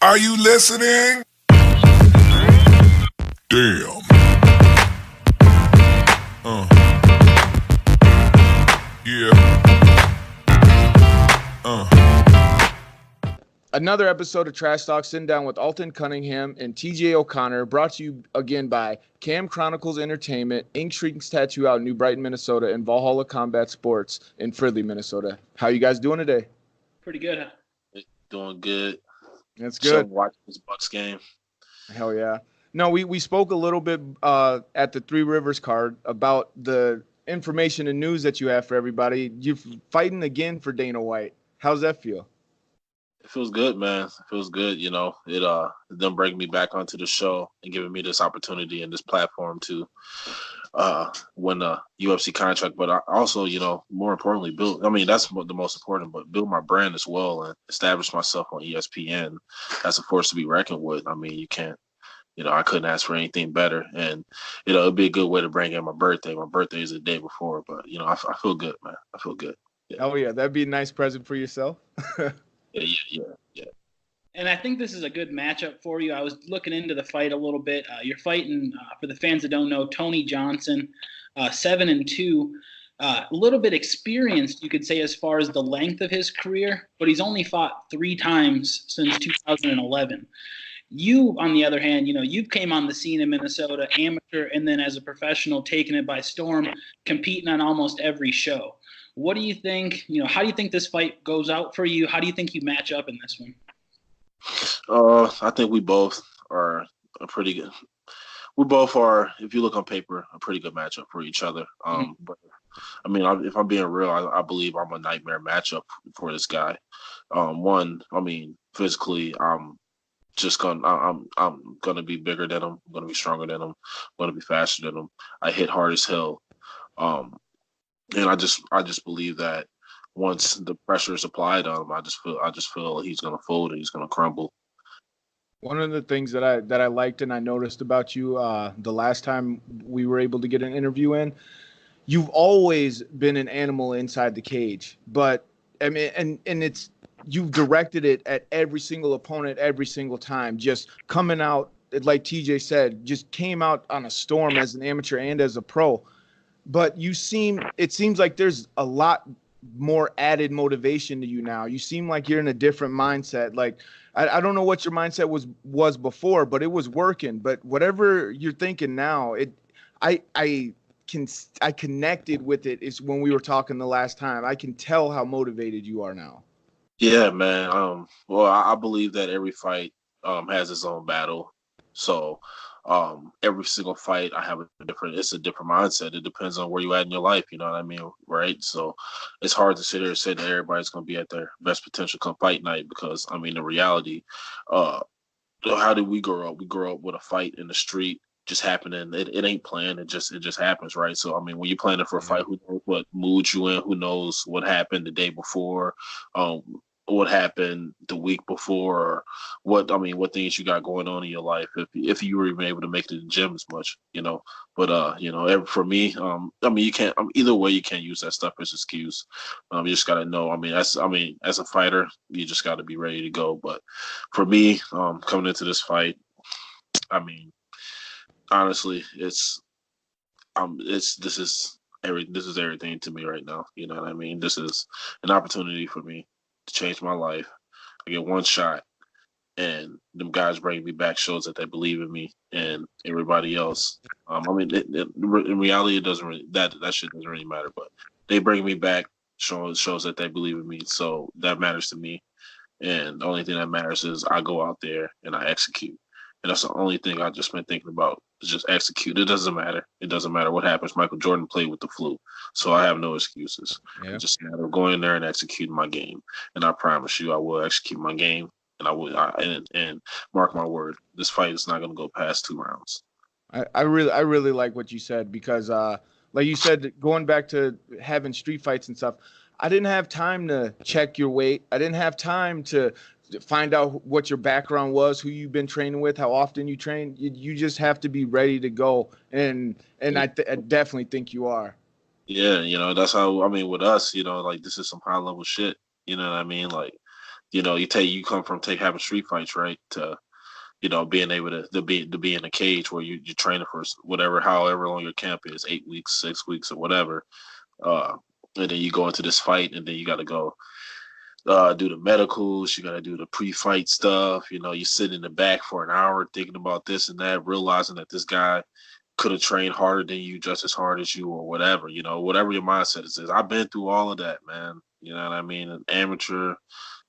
Are you listening? Damn. Yeah. Another episode of Trash Talk, sitting down with Alton, Cunningham, and TJ O'Connor, brought to you again by Cam Chronicles Entertainment, Ink Shrink's Tattoo out in New Brighton, Minnesota, and Valhalla Combat Sports in Fridley, Minnesota. How you guys doing today? Pretty good, huh? Doing good. That's good. Watching this Bucks game. Hell yeah. No, we spoke a little bit at the Three Rivers card about the information and news that you have for everybody. You're fighting again for Dana White. How's that feel? It feels good, man. It feels good. You know, them bringing me back onto the show and giving me this opportunity and this platform to win a UFC contract. But I also, you know, more importantly, that's the most important, but build my brand as well and establish myself on ESPN as a force to be reckoned with. I mean, you can't, you know, I couldn't ask for anything better. And, you know, it'd be a good way to bring in my birthday. My birthday is the day before, but, you know, I feel good, man. I feel good. Yeah. Oh, yeah. That'd be a nice present for yourself. Yeah. And I think this is a good matchup for you. I was looking into the fight a little bit. You're fighting, for the fans that don't know, Tony Johnson, 7-2. A little bit experienced, you could say, as far as the length of his career, but he's only fought 3 times since 2011. You, on the other hand, you know, you came on the scene in Minnesota, amateur, and then as a professional, taking it by storm, competing on almost every show. What do you think, you know, how do you think this fight goes out for you? How do you think you match up in this one? I think we both are a pretty good. We both are, if you look on paper, a pretty good matchup for each other. But I mean, if I'm being real, I believe I'm a nightmare matchup for this guy. Physically, I'm gonna be bigger than him. I'm gonna be stronger than him. I'm gonna be faster than him. I hit hard as hell. And I just believe that once the pressure is applied on him, I just feel he's gonna fold and he's gonna crumble. One of the things that I liked and I noticed about you the last time we were able to get an interview in, you've always been an animal inside the cage. But I mean, and it's you've directed it at every single opponent every single time, just coming out, like TJ said, just came out on a storm as an amateur and as a pro. But it seems like there's a lot more added motivation to you now. You seem like you're in a different mindset. Like, I don't know what your mindset was before, but it was working. But whatever you're thinking now, I connected with it is when we were talking the last time. I can tell how motivated you are now. Yeah, man. Well, I believe that every fight has its own battle. So every single fight I have it's a different mindset. It depends on where you at in your life, you know what I mean? Right. So it's hard to sit here and say that everybody's gonna be at their best potential come fight night, because I mean the reality, how did we grow up? We grow up with a fight in the street just happening. It ain't planned, it just happens, right? So I mean when you're planning for a fight, who knows what mood you in, who knows what happened the day before, what happened the week before, or what things you got going on in your life, if you were even able to make it to the gym as much, you know. But you know, for me, you can't, either way, you can't use that stuff as an excuse. You just gotta know, as a fighter, you just gotta be ready to go. But for me, coming into this fight, I mean, honestly, this is everything to me right now, you know what I mean? This is an opportunity for me to change my life. I get one shot, and them guys bring me back shows that they believe in me and everybody else. In reality, it doesn't really, that shit doesn't really matter. But they bring me back shows that they believe in me, so that matters to me. And the only thing that matters is I go out there and I execute. And that's the only thing I've just been thinking about, is just execute. It doesn't matter. It doesn't matter what happens. Michael Jordan played with the flu, so I have no excuses. Yeah. It's just a matter of going in there and executing my game. And I promise you, I will execute my game. And and mark my word, this fight is not going to go past 2 rounds. I really like what you said, because like you said, going back to having street fights and stuff, I didn't have time to check your weight. I didn't have time to find out what your background was, who you've been training with, how often you train. You just have to be ready to go, and I definitely think you are. Yeah, you know, that's how, with us, you know, like, this is some high level shit, you know what I mean? Like, you come from having street fights, right, to being able to be in a cage where you're training for however long your camp is, 8 weeks, 6 weeks, or whatever. And then you go into this fight, and then you got to go do the medicals. You got to do the pre-fight stuff. You sit in the back for an hour thinking about this and that, realizing that this guy could have trained harder than you, just as hard as you, or whatever. Whatever your mindset is. I've been through all of that, man. You know what I mean? An amateur,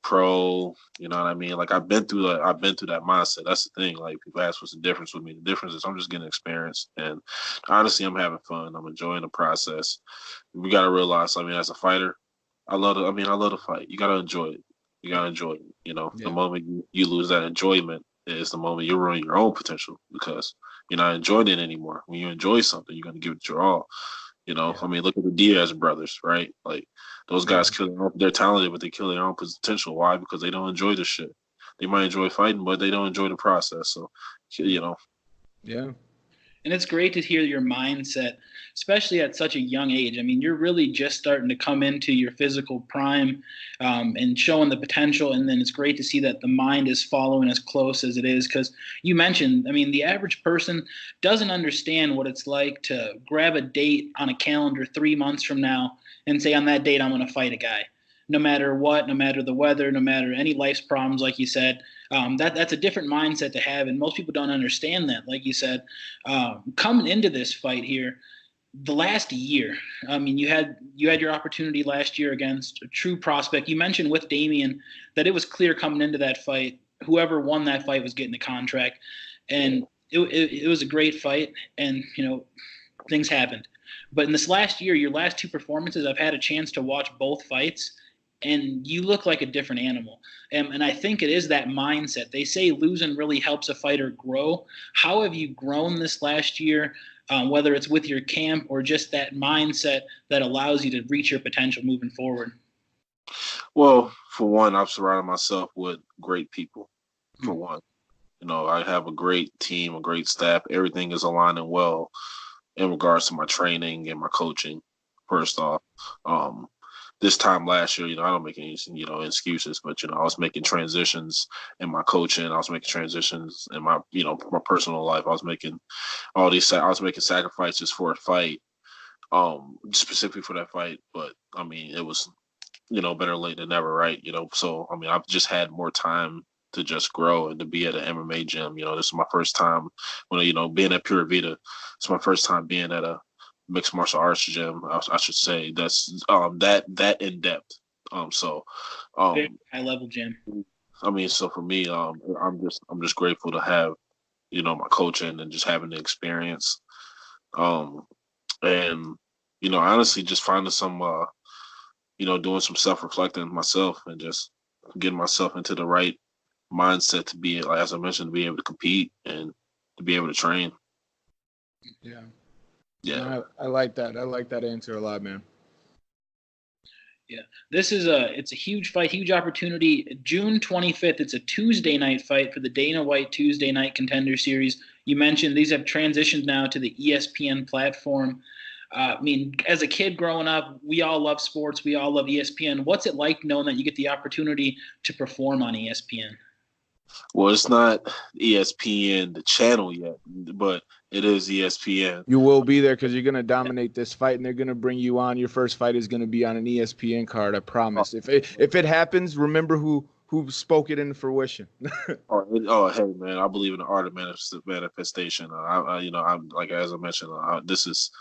pro, you know what I mean? Like I've been through that mindset. That's the thing. Like people ask what's the difference with me. The difference is I'm just getting experience, and honestly, I'm having fun. I'm enjoying the process. We got to realize, as a fighter, I love the fight. You got to enjoy it. You got to enjoy it. The moment you lose that enjoyment is the moment you ruin your own potential, because you're not enjoying it anymore. When you enjoy something, you're going to give it your all. Look at the Diaz brothers, right? Like those guys they're talented, but they kill their own potential. Why? Because they don't enjoy the shit. They might enjoy fighting, but they don't enjoy the process. So, Yeah. And it's great to hear your mindset, especially at such a young age. You're really just starting to come into your physical prime and showing the potential. And then it's great to see that the mind is following as close as it is. Because you mentioned, the average person doesn't understand what it's like to grab a date on a calendar 3 months from now and say, on that date, I'm going to fight a guy. No matter what, no matter the weather, no matter any life's problems, like you said. That's a different mindset to have, and most people don't understand that. Like you said, coming into this fight here, the last year, you had your opportunity last year against a true prospect. You mentioned with Damian that it was clear coming into that fight, whoever won that fight was getting the contract, and it was a great fight, and things happened. But in this last year, your last two performances, I've had a chance to watch both fights, and you look like a different animal. And I think it is that mindset. They say losing really helps a fighter grow. How have you grown this last year, whether it's with your camp or just that mindset that allows you to reach your potential moving forward? Well, for one, I've surrounded myself with great people, for one. I have a great team, a great staff. Everything is aligning well in regards to my training and my coaching, first off. This time last year, I don't make any, excuses, but, I was making transitions in my coaching. I was making transitions in my, my personal life. I was making sacrifices for a fight, specifically for that fight. But, it was, better late than never, right? So, I've just had more time to just grow and to be at an MMA gym. This is my first time being at Pura Vida. It's my first time being at a mixed martial arts gym, I should say. That's that in depth. Very high level gym. So for me, I'm just grateful to have, my coaching and just having the experience. And honestly, just finding some, doing some self-reflecting myself and just getting myself into the right mindset to be, like, as I mentioned, to be able to compete and to be able to train. Yeah. Yeah, No, I like that. I like that answer a lot, man. Yeah, it's a huge fight, huge opportunity. June 25th, it's a Tuesday night fight for the Dana White Tuesday Night Contender Series. You mentioned these have transitioned now to the ESPN platform. As a kid growing up, we all love sports. We all love ESPN. What's it like knowing that you get the opportunity to perform on ESPN? Well, it's not ESPN, the channel yet, but it is ESPN. You will be there because you're going to dominate this fight, and they're going to bring you on. Your first fight is going to be on an ESPN card, I promise. If it happens, remember who spoke it into fruition. Hey, man, I believe in the art of manifestation. I'm like, as I mentioned, this is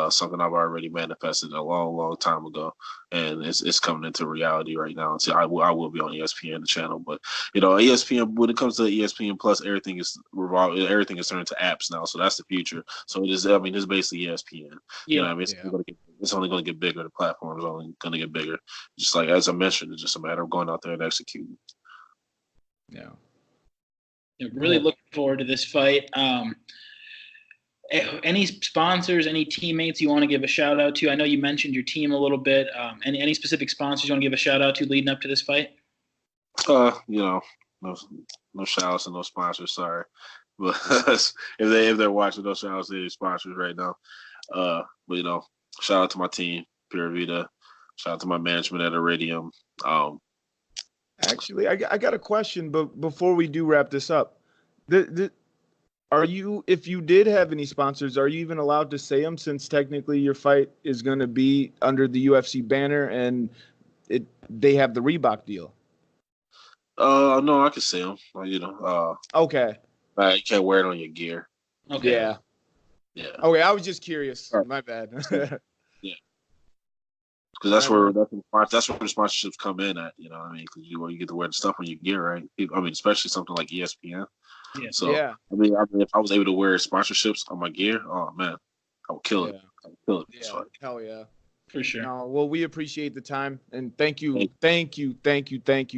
something I've already manifested a long, long time ago, and it's coming into reality right now. So I will be on ESPN, the channel, but ESPN, when it comes to ESPN Plus, everything is turned to apps now, so that's the future. So it is. It's basically ESPN. Yeah. It's only going to get bigger. The platform is only going to get bigger. Just like, as I mentioned, it's just a matter of going out there and executing. Yeah. Really looking forward to this fight. Any sponsors, any teammates you want to give a shout out to? I know you mentioned your team a little bit. Any specific sponsors you want to give a shout out to leading up to this fight? No shout outs and no sponsors. Sorry, but if they're watching, no shout outs to any sponsors right now. But shout out to my team, Pura Vida. Shout out to my management at Iridium. Actually, I got a question, but before we do wrap this up, are you, if you did have any sponsors, are you even allowed to say them since technically your fight is going to be under the UFC banner and they have the Reebok deal? No, I can see them. Okay. You can't wear it on your gear. Okay. Yeah. Yeah. Okay, I was just curious. Right. My bad. Yeah. Because that's where the sponsorships come in at. You know what I mean? Because you get to wear the stuff on your gear, right? I mean, especially something like ESPN. Yeah. So Yeah. I mean, if I was able to wear sponsorships on my gear, oh man, I would kill it. Yeah. I would kill it. Yeah. Hell yeah. For sure. No, well, we appreciate the time, and thank you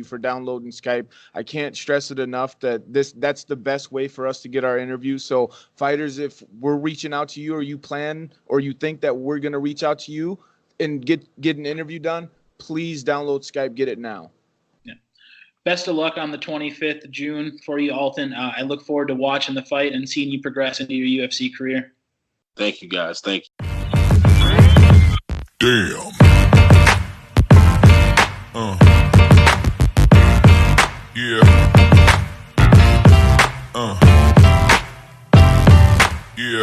for downloading Skype. I can't stress it enough that that's the best way for us to get our interviews. So fighters, if we're reaching out to you or you plan or you think that we're going to reach out to you and get an interview done, please download Skype. Get it now. Yeah. Best of luck on the 25th of June for you, Alton. I look forward to watching the fight and seeing you progress into your UFC career. Thank you, guys. Thank you. Damn. Yeah. Yeah.